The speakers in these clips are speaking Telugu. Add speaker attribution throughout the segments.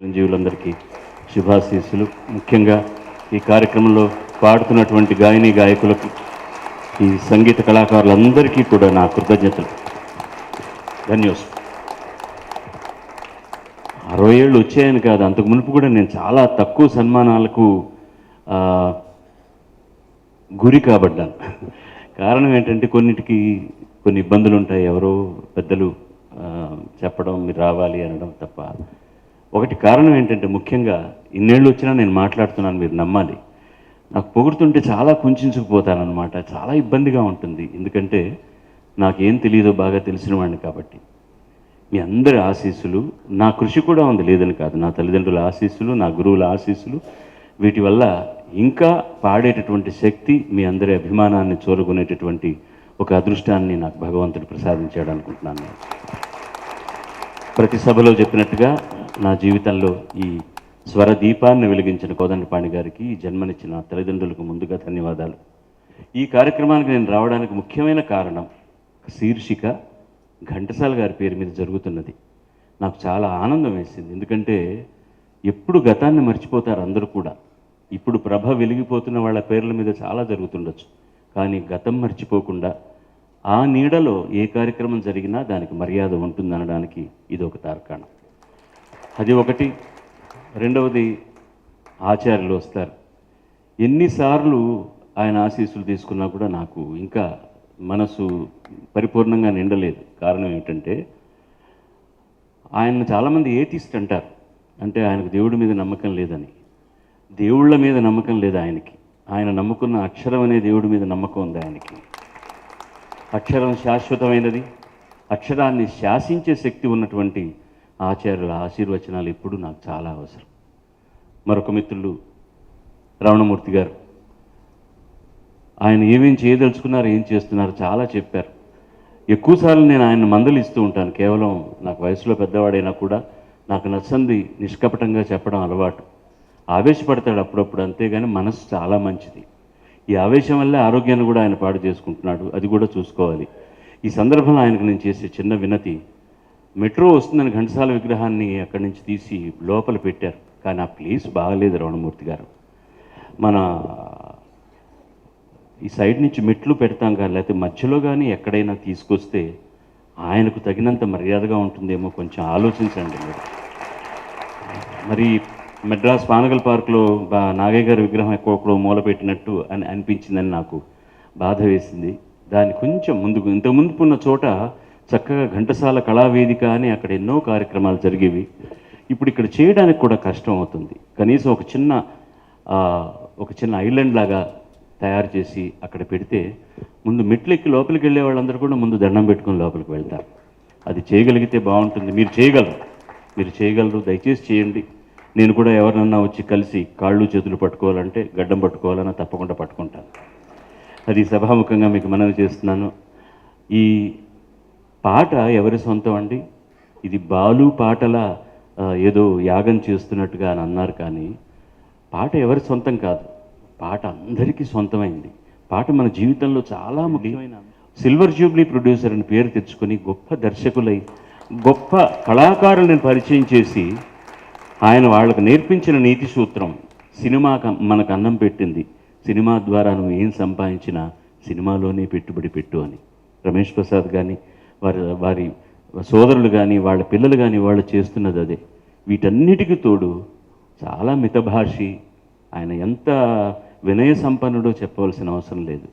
Speaker 1: చిరంజీవులందరికీ శుభాశీస్సులు. ముఖ్యంగా ఈ కార్యక్రమంలో పాడుతున్నటువంటి గాయని గాయకులకు, ఈ సంగీత కళాకారులందరికీ కూడా నా కృతజ్ఞతలు, ధన్యవాదాలు. 60 ఏళ్ళు వచ్చాయని కాదు, అంతకు మునుపు కూడా నేను చాలా తక్కువ సన్మానాలకు గురి కాబడ్డాను. కారణం ఏంటంటే కొన్నిటికి కొన్ని ఇబ్బందులు ఉంటాయి, ఎవరో పెద్దలు చెప్పడం మీరు రావాలి అనడం తప్ప. ఒకటి కారణం ఏంటంటే ముఖ్యంగా ఇన్నేళ్ళు వచ్చినా నేను మాట్లాడుతున్నాను, మీరు నమ్మాలి. నాకు పొగుడుతుంటే చాలా కుంచుకుపోతానన్నమాట, చాలా ఇబ్బందిగా ఉంటుంది. ఎందుకంటే నాకేం తెలియదో బాగా తెలిసిన వాడిని కాబట్టి. మీ అందరి ఆశీస్సులు, నా కృషి కూడా ఉంది లేదని కాదు, నా తల్లిదండ్రుల ఆశీస్సులు, నా గురువుల ఆశీస్సులు, వీటి వల్ల ఇంకా పాడేటటువంటి శక్తి, మీ అందరి అభిమానాన్ని చూరగొనేటటువంటి ఒక అదృష్టాన్ని నాకు భగవంతుడు ప్రసాదించాడు అనుకుంటున్నాను. నేను ప్రతి సభలో చెప్పినట్టుగా నా జీవితంలో ఈ స్వర దీపాన్ని వెలిగించిన కోదండపాణి గారికి, జన్మనిచ్చిన తల్లిదండ్రులకు ముందుగా ధన్యవాదాలు. ఈ కార్యక్రమానికి నేను రావడానికి ముఖ్యమైన కారణం శీర్షిక ఘంటసాల గారి పేరు మీద జరుగుతున్నది. నాకు చాలా ఆనందం వేసింది. ఎందుకంటే ఎప్పుడు గతాన్ని మర్చిపోతారు అందరూ కూడా. ఇప్పుడు ప్రభ వెలిగిపోతున్న వాళ్ళ పేర్ల మీద చాలా జరుగుతుండొచ్చు, కానీ గతం మర్చిపోకుండా ఆ నీడలో ఏ కార్యక్రమం జరిగినా దానికి మర్యాద ఉంటుందనడానికి ఇది ఒక తార్కాణం. అది ఒకటి. రెండవది, ఆచార్యులు వస్తారు. ఎన్నిసార్లు ఆయన ఆశీస్సులు తీసుకున్నా కూడా నాకు ఇంకా మనసు పరిపూర్ణంగా నిండలేదు. కారణం ఏమిటంటే ఆయన చాలామంది ఏతిస్ట్ అంటారు, అంటే ఆయనకు దేవుడి మీద నమ్మకం లేదని. దేవుళ్ళ మీద నమ్మకం లేదు ఆయనకి. ఆయన నమ్ముకున్న అక్షరం అనే దేవుడి మీద నమ్మకం ఉంది ఆయనకి. అక్షరం శాశ్వతమైనది, అక్షరాన్ని శాసించే శక్తి ఉన్నటువంటి ఆచార్యుల ఆశీర్వచనాలు ఇప్పుడు నాకు చాలా అవసరం. మరొక మిత్రులు రమణమూర్తి గారు, ఆయన ఏమేం చేయదలుచుకున్నారు, ఏం చేస్తున్నారు చాలా చెప్పారు. ఎక్కువసార్లు నేను ఆయన మందలిస్తూ ఉంటాను. కేవలం నాకు వయసులో పెద్దవాడైనా కూడా నాకు నచ్చంది నిష్కపటంగా చెప్పడం అలవాటు. ఆవేశపడతాడు అప్పుడప్పుడు, అంతేగాని మనసు చాలా మంచిది. ఈ ఆవేశం వల్లే ఆరోగ్యాన్ని కూడా ఆయన పాడు చేసుకుంటున్నాడు, అది కూడా చూసుకోవాలి. ఈ సందర్భంలో ఆయనకు నేను చేసే చిన్న వినతి, మెట్రో వస్తుందని ఘంటసాల విగ్రహాన్ని అక్కడి నుంచి తీసి లోపల పెట్టారు, కానీ ఆ ప్లేస్ బాగలేదు రమణమూర్తి గారు. మన ఈ సైడ్ నుంచి మెట్లు పెడతాం కానీ, లేకపోతే మధ్యలో కానీ ఎక్కడైనా తీసుకొస్తే ఆయనకు తగినంత మర్యాదగా ఉంటుందేమో, కొంచెం ఆలోచించండి మీరు. మరి మెడ్రాస్ పానగల్ పార్క్లో నాగయ్య గారి విగ్రహం ఎక్కడో మూల పెట్టినట్టు అని అనిపించిందని నాకు బాధ వేసింది. దాన్ని కొంచెం ముందుకు, ఇంతకుముందు ఉన్న చోట చక్కగా ఘంటసాల కళావేదిక అని అక్కడ ఎన్నో కార్యక్రమాలు జరిగేవి. ఇప్పుడు ఇక్కడ చేయడానికి కూడా కష్టం అవుతుంది. కనీసం ఒక చిన్న ఐలాండ్ లాగా తయారు చేసి అక్కడ పెడితే ముందు మెట్లెక్కి లోపలికి వెళ్ళే వాళ్ళందరూ కూడా ముందు దండం పెట్టుకుని లోపలికి వెళ్తారు. అది చేయగలిగితే బాగుంటుంది. మీరు చేయగలరు, దయచేసి చేయండి. నేను కూడా ఎవరినన్నా వచ్చి కలిసి కాళ్ళు చేతులు పట్టుకోవాలంటే, గడ్డం పట్టుకోవాలన్నా తప్పకుండా పట్టుకుంటాను. అది సభాముఖంగా మీకు మనవి చేస్తున్నాను. ఈ పాట ఎవరి సొంతం అండి? ఇది బాలు పాటల ఏదో యాగం చేస్తున్నట్టుగా అని అన్నారు, కానీ పాట ఎవరి సొంతం కాదు. పాట అందరికీ సొంతమైంది. పాట మన జీవితంలో చాలా ముఖ్యమైన. సిల్వర్ జూబ్లీ ప్రొడ్యూసర్ అని పేరు తెచ్చుకొని గొప్ప దర్శకులై గొప్ప కళాకారులను పరిచయం చేసి ఆయన వాళ్ళకు నేర్పించిన నీతి సూత్రం, సినిమా మనకు అన్నం పెట్టింది, సినిమా ద్వారా నువ్వు ఏం సంపాదించినా సినిమాలోనే పెట్టుబడి పెట్టు అని. రమేష్ ప్రసాద్ కానీ వారి సోదరులు కానీ వాళ్ళ పిల్లలు కానీ వాళ్ళు చేస్తున్నది అదే. వీటన్నిటికీ తోడు చాలా మితభాషి, ఆయన ఎంత వినయ సంపన్నుడో చెప్పవలసిన అవసరం లేదు.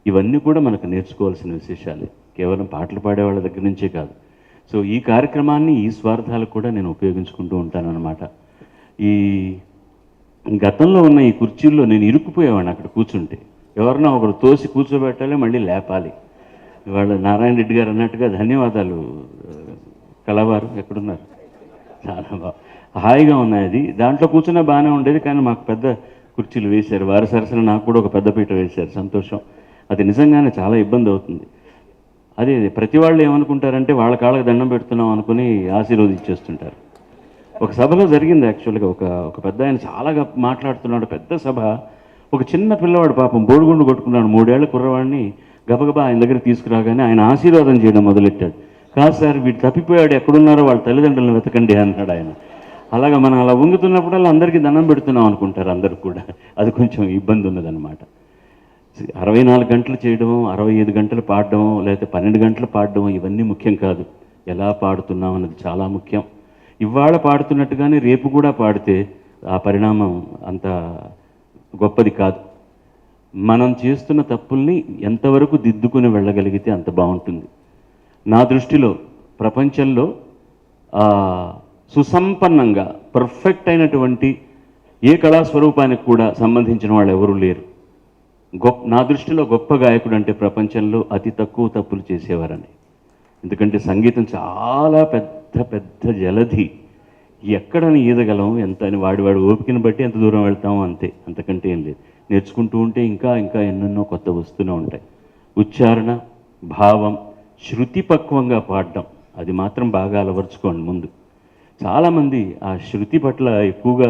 Speaker 1: ఇవన్నీ కూడా మనకు నేర్చుకోవాల్సిన విశేషాలే, కేవలం పాటలు పాడే వాళ్ళ దగ్గర నుంచే కాదు. సో ఈ కార్యక్రమాన్ని ఈ స్వార్థాలకు కూడా నేను ఉపయోగించుకుంటూ ఉంటానన్నమాట. ఈ గతంలో ఉన్న ఈ కుర్చీల్లో నేను ఇరుక్కుపోయేవాడిని. అక్కడ కూర్చుంటే ఎవరన్నా ఒకరు తోసి కూర్చోబెట్టాలి, మళ్ళీ లేపాలి. ఇవాళ నారాయణ రెడ్డి గారు అన్నట్టుగా ధన్యవాదాలు కలవారు, ఎక్కడున్నారు? చాలా హాయిగా ఉన్నాయి. అది దాంట్లో కూర్చున్నా బాగానే ఉండేది, కానీ మాకు పెద్ద కుర్చీలు వేశారు. వారి సరసన నాకు కూడా ఒక పెద్ద పీట వేశారు. సంతోషం. అది నిజంగానే చాలా ఇబ్బంది అవుతుంది. అదే ప్రతి వాళ్ళు ఏమనుకుంటారంటే వాళ్ళ కాళ్ళకి దండం పెడుతున్నాం అనుకుని ఆశీర్వదించేస్తుంటారు. ఒక సభలో జరిగింది యాక్చువల్గా, ఒక పెద్ద ఆయన చాలా మాట్లాడుతున్నాడు, పెద్ద సభ. ఒక చిన్న పిల్లవాడు పాపం బోడిగుండు కొట్టుకున్నాడు, 3 ఏళ్ల కుర్రవాడిని గబగబా ఆయన దగ్గర తీసుకురాగానే ఆయన ఆశీర్వాదం చేయడం మొదలెట్టాడు. కాదు సార్, వీడు తప్పిపోయాడు, ఎక్కడున్నారో వాళ్ళ తల్లిదండ్రులను వెతకండి అన్నాడు ఆయన. అలాగా మనం అలా వంగుతున్నప్పుడల్లా అందరికీ దండం పెడుతున్నాం అనుకుంటారు అందరు కూడా. అది కొంచెం ఇబ్బంది ఉన్నదన్నమాట. 64 గంటలు చేయడము, 65 గంటలు పాడడం, లేకపోతే 12 గంటలు పాడడం ఇవన్నీ ముఖ్యం కాదు. ఎలా పాడుతున్నాం అన్నది చాలా ముఖ్యం. ఇవాళ పాడుతున్నట్టుగానే రేపు కూడా పాడితే ఆ పరిణామం అంత గొప్పది కాదు. మనం చేస్తున్న తప్పుల్ని ఎంతవరకు దిద్దుకుని వెళ్ళగలిగితే అంత బాగుంటుంది. నా దృష్టిలో ప్రపంచంలో సుసంపన్నంగా పర్ఫెక్ట్ అయినటువంటి ఏ కళాస్వరూపానికి కూడా సంబంధించిన వాళ్ళు ఎవరూ లేరు. నా దృష్టిలో గొప్ప గాయకుడు అంటే ప్రపంచంలో అతి తక్కువ తప్పులు చేసేవారని. ఎందుకంటే సంగీతం చాలా పెద్ద పెద్ద జలధి. ఎక్కడని ఈదగలం, ఎంత అని వాడి ఓపికను బట్టి ఎంత దూరం వెళ్తామో అంతే, అంతకంటే ఏం లేదు. నేర్చుకుంటూ ఉంటే ఇంకా ఇంకా ఎన్నెన్నో కొత్త వస్తూనే ఉంటాయి. ఉచ్చారణ, భావం, శృతి పక్వంగా పాడడం అది మాత్రం బాగా అలవర్చుకోండి ముందు. చాలామంది ఆ శృతి పట్ల ఎక్కువగా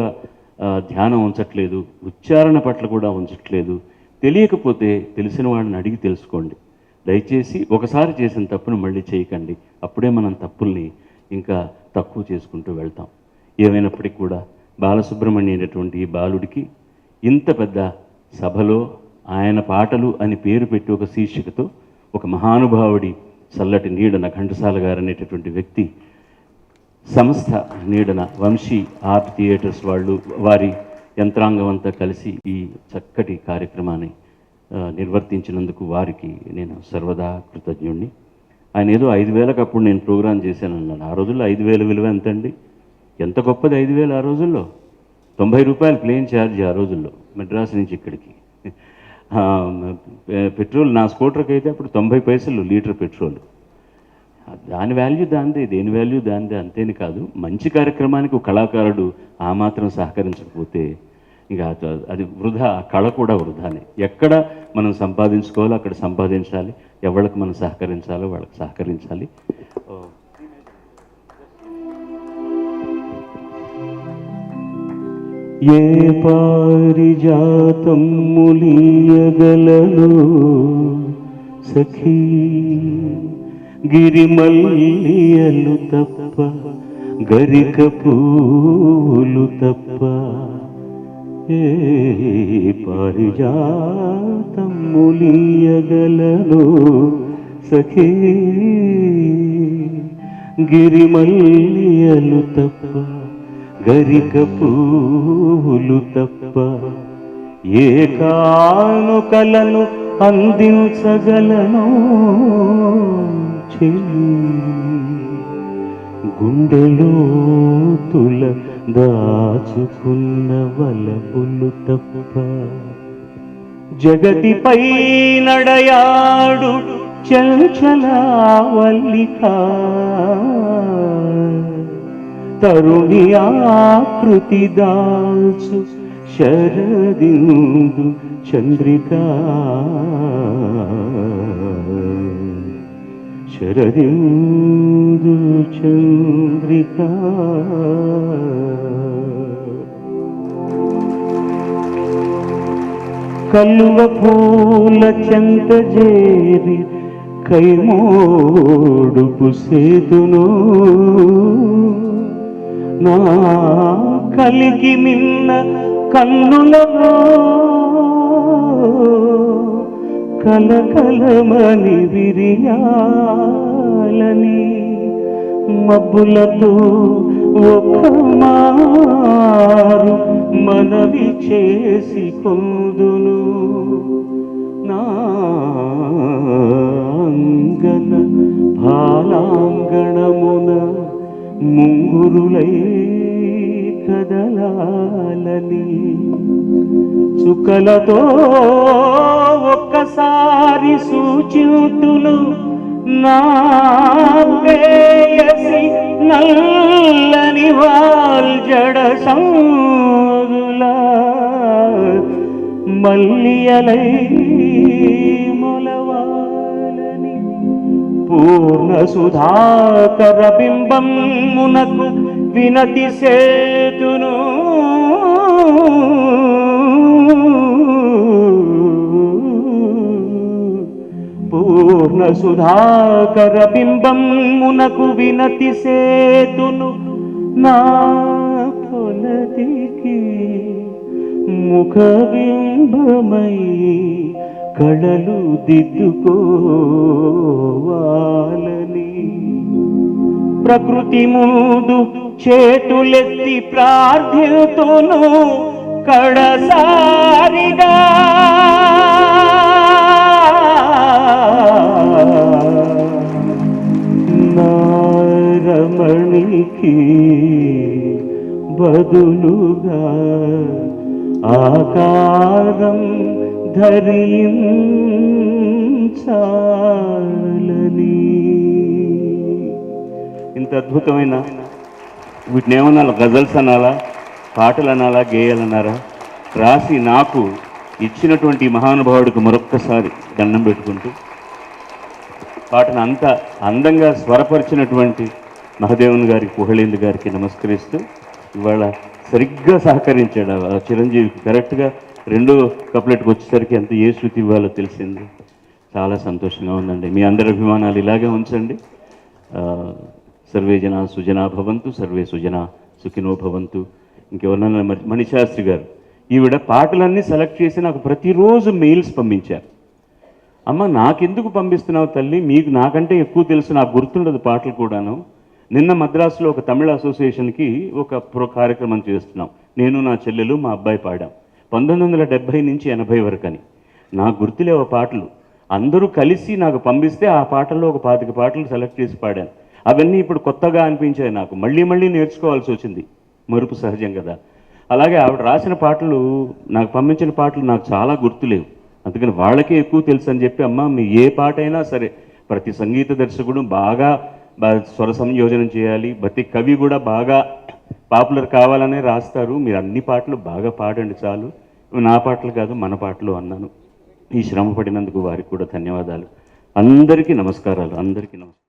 Speaker 1: ధ్యానం ఉంచట్లేదు, ఉచ్చారణ పట్ల కూడా ఉంచట్లేదు. తెలియకపోతే తెలిసిన వాడిని అడిగి తెలుసుకోండి. దయచేసి ఒకసారి చేసిన తప్పును మళ్ళీ చేయకండి. అప్పుడే మనం తప్పుల్ని ఇంకా తక్కువ చేసుకుంటూ వెళ్తాం. ఏమైనప్పటికీ కూడా బాలసుబ్రహ్మణ్యం అనేటువంటి ఈ బాలుడికి ఇంత పెద్ద సభలో ఆయన పాటలు అని పేరు పెట్టి ఒక శీర్షికతో ఒక మహానుభావుడి చల్లటి నీడన ఘంటసాల గారు అనేటటువంటి వ్యక్తి సంస్థ నీడన వంశీ ఆర్ట్ థియేటర్స్ వాళ్ళు వారి యంత్రాంగం అంతా కలిసి ఈ చక్కటి కార్యక్రమాన్ని నిర్వర్తించినందుకు వారికి నేను సర్వదా కృతజ్ఞుణ్ణి. ఆయన ఏదో 5,000కి అప్పుడు నేను ప్రోగ్రాం చేశాను అన్నాను. ఆ రోజుల్లో 5,000 విలువ ఎంతండి? ఎంత గొప్పది 5,000 ఆ రోజుల్లో. 90 రూపాయలు ప్లేన్ ఛార్జ్ ఆ రోజుల్లో మెడ్రాస్ నుంచి ఇక్కడికి. పెట్రోల్ నా స్కూటర్కి అయితే అప్పుడు 90 పైసలు లీటర్ పెట్రోల్. దాని వాల్యూ దాందే, దేని వాల్యూ దాందే, అంతేని కాదు. మంచి కార్యక్రమానికి ఒక కళాకారుడు ఆ మాత్రం సహకరించకపోతే ఇంకా అది వృధా, కళ కూడా వృధానే. ఎక్కడ మనం సంపాదించుకోవాలో అక్కడ సంపాదించాలి, ఎవరికి మనం సహకరించాలో వాళ్ళకి సహకరించాలి. ఏ పారిజాతం ములియగలను సఖీ, గిరిమల్లియలు తప్ప గరిక పూలు తప్ప. ఏ పారిజాతం ములియగలను సఖీ, గిరిమల్లియలు తప్ప గరిక పూలు తప్ప. ఏ కానుకలను అందించగలను చెలి, గుండెలోతుల దాచుకున్న వలపులు తప్ప. జగతిపై నడయాడు చంచలావల్లిక, తరుణి ఆకృతి దాల్చు శరదిందు చంద్రిక, శరదిందు చంద్రిక. కలువ పూల చెంత చేరి కైమోడుపు సేతును, నా కలికి మిన్న కన్నులలో కలకలమని విరియాలని, మబ్బులతో ఒక మారు మనవి చేసి కొందును. నా అంగన ఫలాంగణమున ముంగురులై కదలాలని, చుక్కలతో ఒక్కసారి సూచింతును నా ప్రేయసి నల్లని వాల్జడ సందులా, మల్లియలై మొలవాలని. పూర్ణ సుధాకర బింబం మునకు వినతి సేతును, పూర్ణ సుధాకర బింబం మునకు వినతి సేతును. నా బ్రతికి ముఖబింబమై కళలు దిద్దుకోవాలని ప్రకృతి ముందు చేతులెత్తి ప్రార్థితును కడసారిగా నారమణికి బదులుగా ఆకారం ధరించాలని. ఇంత అద్భుతమైన వీటిని ఏమన్నా గజల్స్ అనాలా, పాటలు అనాలా, గేయాలు అన్నారా రాసి నాకు ఇచ్చినటువంటి మహానుభావుడికి మరొక్కసారి దండం పెట్టుకుంటూ పాటను అంత అందంగా స్వరపరిచినటువంటి మహదేవన్ గారికి, పుహళేందు గారికి నమస్కరిస్తూ ఇవాళ సరిగ్గా సహకరించాడు ఆ చిరంజీవికి. కరెక్ట్గా రెండో కప్లెట్కి వచ్చేసరికి ఎంత ఏ శృతి ఇవ్వాలో తెలిసింది. చాలా సంతోషంగా ఉందండి. మీ అందరి అభిమానాలు ఇలాగే ఉంచండి. సర్వే జన సుజనా భవంతు, సర్వే సుజనా సుఖినో భవంతు. ఇంకెవరన్నా మణిశాస్త్రి గారు, ఈవిడ పాటలన్నీ సెలెక్ట్ చేసి నాకు ప్రతిరోజు మెయిల్స్ పంపించారు. అమ్మ నాకెందుకు పంపిస్తున్నావు తల్లి, మీకు నాకంటే ఎక్కువ తెలుసు, నాకు గుర్తుండదు పాటలు కూడాను. నిన్న మద్రాసులో ఒక తమిళ అసోసియేషన్కి ఒక కార్యక్రమం చేస్తున్నాం. నేను, నా చెల్లెలు, మా అబ్బాయి పాడాం. 1970 నుంచి 80 వరకు అని. నాకు గుర్తులేవు పాటలు. అందరూ కలిసి నాకు పంపిస్తే ఆ పాటల్లో ఒక 25 పాటలు సెలెక్ట్ చేసి పాడాను. అవన్నీ ఇప్పుడు కొత్తగా అనిపించాయి నాకు. మళ్ళీ మళ్ళీ నేర్చుకోవాల్సి వచ్చింది, మరుపు సహజం కదా. అలాగే ఆవిడ రాసిన పాటలు, నాకు పంపించిన పాటలు నాకు చాలా గుర్తులేవు. అందుకని వాళ్ళకే ఎక్కువ తెలుసు అని చెప్పి, అమ్మ మీ ఏ పాట అయినా సరే ప్రతి సంగీత దర్శకుడు బాగా స్వర సంయోజనం చేయాలి, ప్రతి కవి కూడా బాగా పాపులర్ కావాలనే రాస్తారు. మీరు అన్ని పాటలు బాగా పాడండి చాలు, నా పాటలు కాదు మన పాటలు అన్నాను. ఈ శ్రమ పడినందుకు వారికి కూడా ధన్యవాదాలు. అందరికీ నమస్కారాలు. అందరికీ నమస్కారం.